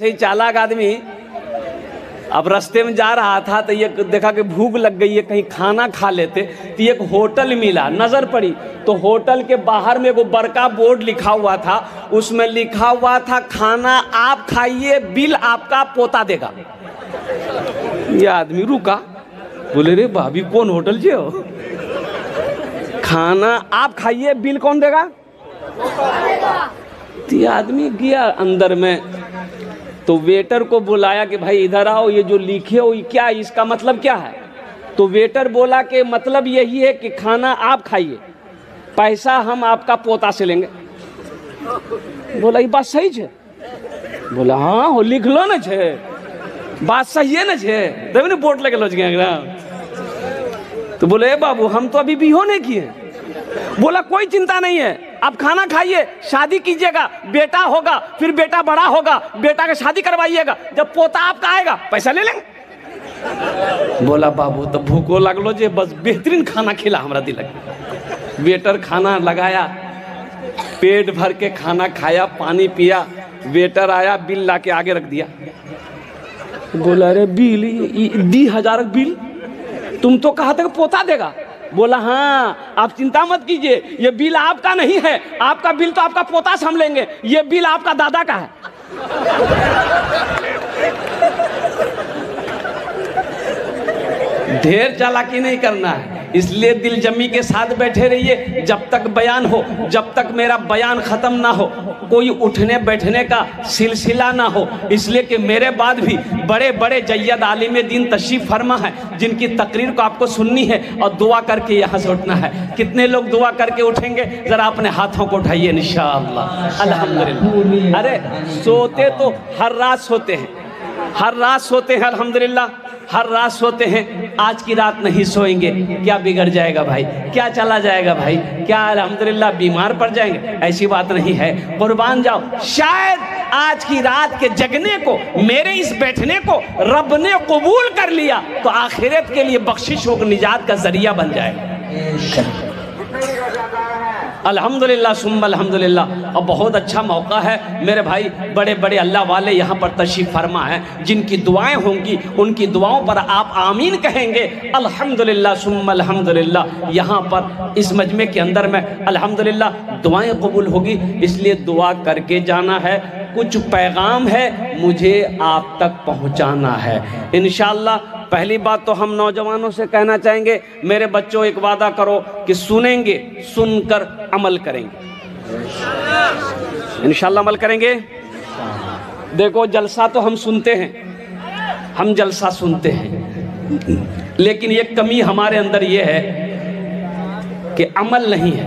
सही चालाक आदमी अब रास्ते में जा रहा था तो ये देखा कि भूख लग गई है, कहीं खाना खा लेते। तो एक होटल मिला, नजर पड़ी तो होटल के बाहर में वो बड़का बोर्ड लिखा हुआ था, उसमें लिखा हुआ था खाना आप खाइए, बिल आपका पोता देगा। ये आदमी रुका, बोले रे भाभी कौन होटल जे हो, खाना आप खाइए बिल कौन देगा। तो ये आदमी गया अंदर में, तो वेटर को बुलाया कि भाई इधर आओ, ये जो लिखे हो ये क्या, इसका मतलब क्या है। तो वेटर बोला कि मतलब यही है कि खाना आप खाइए, पैसा हम आपका पोता से लेंगे। बोला ये बात सही है। बोला हाँ हो लिख लो ना छे, बात सही है ना छे, तभी ना बोर्ड लगे लग गया। तो बोले ए बाबू हम तो अभी बिहो नहीं किए। बोला कोई चिंता नहीं है, आप खाना खाइए, शादी कीजिएगा, बेटा होगा, फिर बेटा बड़ा होगा, बेटा का शादी करवाइएगा, जब पोता आपका आएगा पैसा ले लेंगे। बोला बाबू तो भूखो लगलो जे, बस बेहतरीन खाना खिला हमरा दिलक। वेटर खाना लगाया, पेट भर के खाना खाया, पानी पिया, वेटर आया, बिल ला के आगे रख दिया। बोला अरे बिल 20,000 बिल, तुम तो कहा था कि पोता देगा। बोला हाँ आप चिंता मत कीजिए, ये बिल आपका नहीं है, आपका बिल तो आपका पोता से हम लेंगे, ये बिल आपका दादा का है। ढेर चालाकी नहीं करना है, इसलिए दिल जमी के साथ बैठे रहिए जब तक बयान हो, जब तक मेरा बयान खत्म ना हो, कोई उठने बैठने का सिलसिला ना हो। इसलिए कि मेरे बाद भी बड़े बड़े जय्यद आलिम दीन तशरीफ फरमा है, जिनकी तकरीर को आपको सुननी है और दुआ करके यहाँ से उठना है। कितने लोग दुआ करके उठेंगे, जरा अपने हाथों को उठाइए इंशाअल्लाह। अल्हम्दुलिल्लाह। अरे सोते तो हर रात सोते हैं, हर रात सोते हैं, अल्हम्दुलिल्लाह हर रात सोते हैं। आज की रात नहीं सोएंगे, क्या बिगड़ जाएगा भाई, क्या चला जाएगा भाई, क्या अल्हम्दुलिल्लाह बीमार पड़ जाएंगे, ऐसी बात नहीं है। कुर्बान जाओ, शायद आज की रात के जगने को, मेरे इस बैठने को रब ने कबूल कर लिया तो आखिरत के लिए बख्शिश हो, निजात का जरिया बन जाएगा। अल्हम्दुलिल्लाह सुम्मा अल्हम्दुलिल्लाह। और बहुत अच्छा मौका है मेरे भाई, बड़े बड़े अल्लाह वाले यहाँ पर तशरीफ फरमा है, जिनकी दुआएं होंगी उनकी दुआओं पर आप आमीन कहेंगे। अल्हम्दुलिल्लाह सुम्मा अल्हम्दुलिल्लाह। यहाँ पर इस मजमे के अंदर में अल्हम्दुलिल्लाह दुआएं कबूल होगी, इसलिए दुआ करके जाना है। कुछ पैगाम है मुझे आप तक पहुँचाना है इंशाअल्लाह। पहली बात तो हम नौजवानों से कहना चाहेंगे, मेरे बच्चों एक वादा करो कि सुनेंगे, सुनकर अमल करेंगे इंशाअल्लाह, अमल करेंगे। देखो जलसा तो हम सुनते हैं, हम जलसा सुनते हैं, लेकिन एक कमी हमारे अंदर ये है कि अमल नहीं है।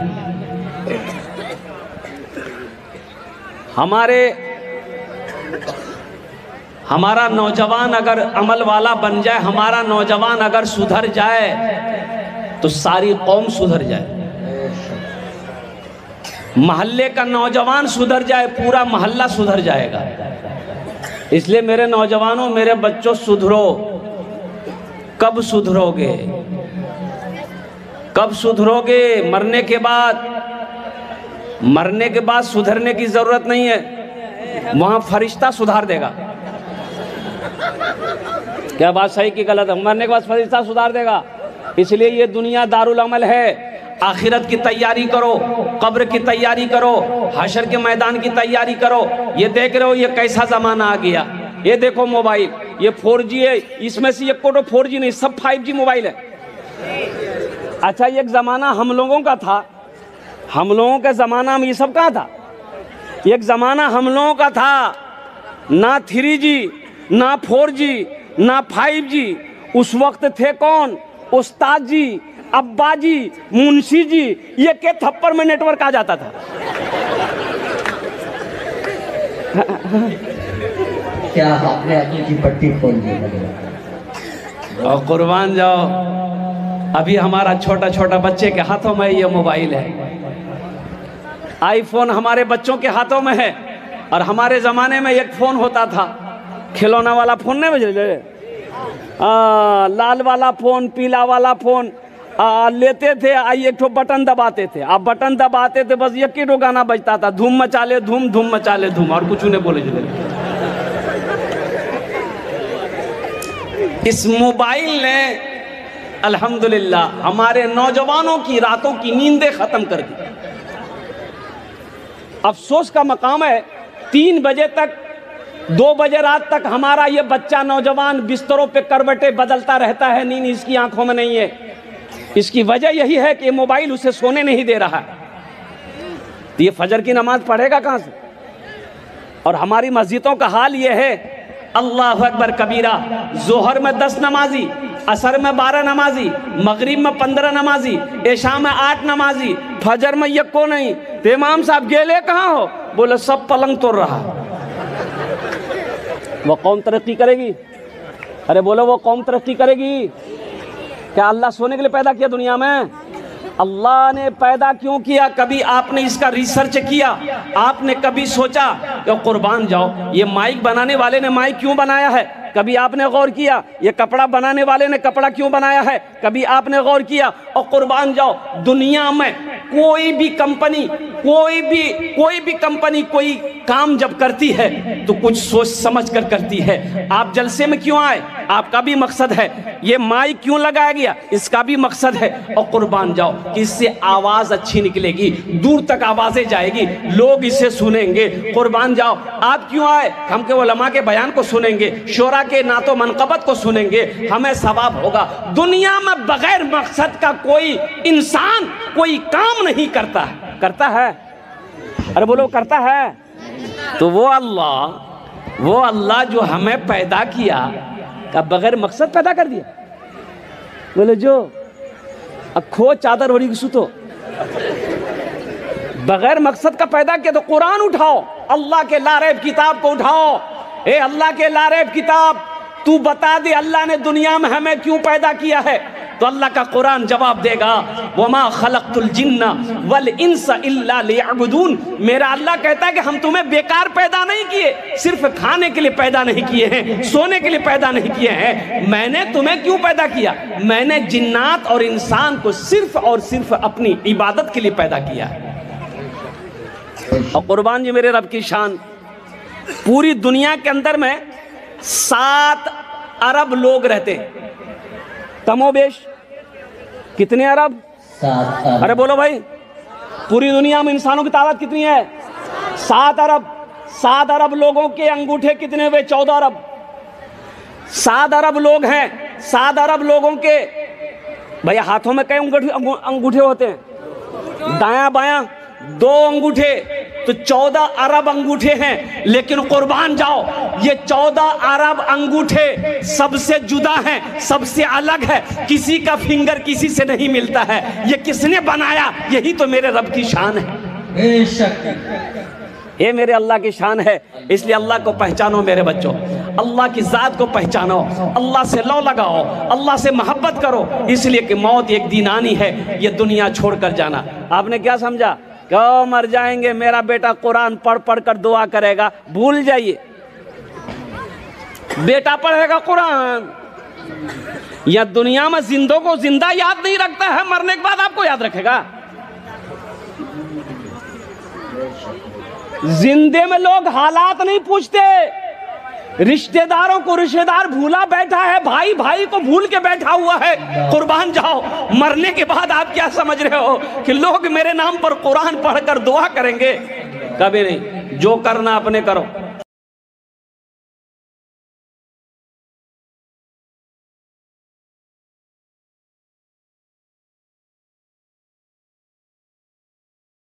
हमारा नौजवान अगर अमल वाला बन जाए, हमारा नौजवान अगर सुधर जाए तो सारी कौम सुधर जाए। मोहल्ले का नौजवान सुधर जाए, पूरा मोहल्ला सुधर जाएगा। इसलिए मेरे नौजवानों, मेरे बच्चों, सुधरो। कब सुधरोगे, कब सुधरोगे? मरने के बाद। मरने के बाद सुधरने की जरूरत नहीं है, वहां फरिश्ता सुधार देगा। क्या बात सही कि गलत है? मरने के बाद फरिश्ता सुधार देगा। इसलिए ये दुनिया दारुल अमल है। आखिरत की तैयारी करो, कब्र की तैयारी करो, हशर के मैदान की तैयारी करो। ये देख रहे हो ये कैसा जमाना आ गया। ये देखो मोबाइल, ये 4G है, इसमें से एक कोटो 4G नहीं, सब 5G मोबाइल है। अच्छा ये एक जमाना हम लोगों का था, हम लोगों के जमाना में ये सब कहाँ था? एक जमाना हम लोगों का था, ना 3G, ना 4G, ना 5G। उस वक्त थे कौन? उस्ताद जी, अब्बा जी, मुंशी जी, ये के थप्पड़ में नेटवर्क आ जाता था। क्या आपने अपनी की पट्टी खोल दी? और कुर्बान जाओ, अभी हमारा छोटा छोटा बच्चे के हाथों में ये मोबाइल है, आईफोन हमारे बच्चों के हाथों में है। और हमारे जमाने में एक फोन होता था, खिलौना वाला फोन नहीं बजे, लाल वाला फोन, पीला वाला फोन लेते थे। एक ठो बटन दबाते थे, आप बटन दबाते थे, बस एक ही गाना बजता था, धूम मचा ले धूम, धूम मचा ले धूम, और कुछ नहीं बोले। इस मोबाइल ने अल्हम्दुलिल्लाह हमारे नौजवानों की रातों की नींदें खत्म कर दी। अफसोस का मकाम है 3 बजे तक 2 बजे रात तक हमारा ये बच्चा नौजवान बिस्तरों पे करवटें बदलता रहता है, नींद इसकी आंखों में नहीं है। इसकी वजह यही है कि मोबाइल उसे सोने नहीं दे रहा है। तो ये फजर की नमाज पढ़ेगा कहां से? और हमारी मस्जिदों का हाल ये है, अल्लाह अकबर कबीरा, जोहर में 10 नमाजी, असर में 12 नमाजी, मगरिब में 15 नमाजी, ऐशा में 8 नमाजी, फजर में यक्को नहीं। तो इमाम साहब गेले कहाँ हो? बोले सब पलंग तोड़ रहा। वो कौम तरक्की करेगी? अरे बोलो वो कौम तरक्की करेगी? क्या अल्लाह सोने के लिए पैदा किया दुनिया में? अल्लाह ने पैदा क्यों किया? कभी आपने इसका रिसर्च किया? आपने कभी सोचा कि कुर्बान जाओ ये माइक बनाने वाले ने माइक क्यों बनाया है? कभी आपने गौर किया ये कपड़ा बनाने वाले ने कपड़ा क्यों बनाया है? कभी आपने गौर किया? और कुर्बान जाओ दुनिया में कोई भी कंपनी कोई काम जब करती है तो कुछ सोच समझ कर करती है। आप जलसे में क्यों आए? आपका भी मकसद है। ये माइक क्यों लगाया गया? इसका भी मकसद है। और कुर्बान जाओ कि इससे आवाज अच्छी निकलेगी, दूर तक आवाजें जाएगी, लोग इसे सुनेंगे। कुर्बान जाओ आप क्यों आए? हम के उलमा के बयान को सुनेंगे, शोरा के नातो मनकबत को सुनेंगे, हमें सवाब होगा। दुनिया में बगैर मकसद का कोई इंसान कोई काम नहीं करता है। करता है? अरे बोलो करता है? तो वो अल्लाह जो हमें पैदा किया का बगैर मकसद पैदा कर दिया? बोले जो अखो चादर ओढ़ी की सुतो, बगैर मकसद का पैदा किया। तो कुरान उठाओ, अल्लाह के लारैब किताब को उठाओ। ए अल्लाह के लारैब किताब, तू बता दे अल्लाह ने दुनिया में हमें क्यों पैदा किया है? तो अल्लाह का कुरान जवाब देगा, वमा खलक़तुल जिन्ना वल इंसा इल्ला लियअबुदून। मेरा अल्लाह कहता है कि हम तुम्हें बेकार पैदा नहीं किए, सिर्फ खाने के लिए पैदा नहीं किए हैं, सोने के लिए पैदा नहीं किए हैं। मैंने तुम्हें क्यों पैदा किया? मैंने जिन्नात और इंसान को सिर्फ और सिर्फ अपनी इबादत के लिए पैदा किया है। और कुर्बान जी मेरे रब की शान, पूरी दुनिया के अंदर में 7 अरब लोग रहते हैं, कमोबेश। कितने अरब? 7 अरब। अरे बोलो भाई, पूरी दुनिया में इंसानों की तादाद कितनी है? 7 अरब। 7 अरब लोगों के अंगूठे कितने हुए? 14 अरब। 7 अरब लोग हैं। 7 अरब लोगों के भैया हाथों में कई अंगूठे होते हैं? दायां बायां 2 अंगूठे, तो 14 अरब अंगूठे हैं। लेकिन कुर्बान जाओ ये 14 अरब अंगूठे सबसे जुदा हैं, सबसे अलग है। किसी का फिंगर किसी से नहीं मिलता है। ये किसने बनाया? यही तो मेरे रब की शान है। बेशक ये मेरे अल्लाह की शान है। इसलिए अल्लाह को पहचानो मेरे बच्चों, अल्लाह की ज़ात को पहचानो, अल्लाह से लौ लगाओ, अल्लाह से मोहब्बत करो। इसलिए कि मौत एक दिन आनी है, ये दुनिया छोड़कर जाना। आपने क्या समझा? क्यों मर जाएंगे, मेरा बेटा कुरान पढ़ पढ़ कर दुआ करेगा? भूल जाइए, बेटा पढ़ेगा कुरान। या दुनिया में जिंदों को जिंदा याद नहीं रखता है, मरने के बाद आपको याद रखेगा? जिंदे में लोग हालात नहीं पूछते, रिश्तेदारों को रिश्तेदार भूला बैठा है, भाई भाई को भूल के बैठा हुआ है। कुर्बान जाओ, मरने के बाद आप क्या समझ रहे हो कि लोग मेरे नाम पर कुरान पढ़कर दुआ करेंगे? कभी नहीं। जो करना अपने करो।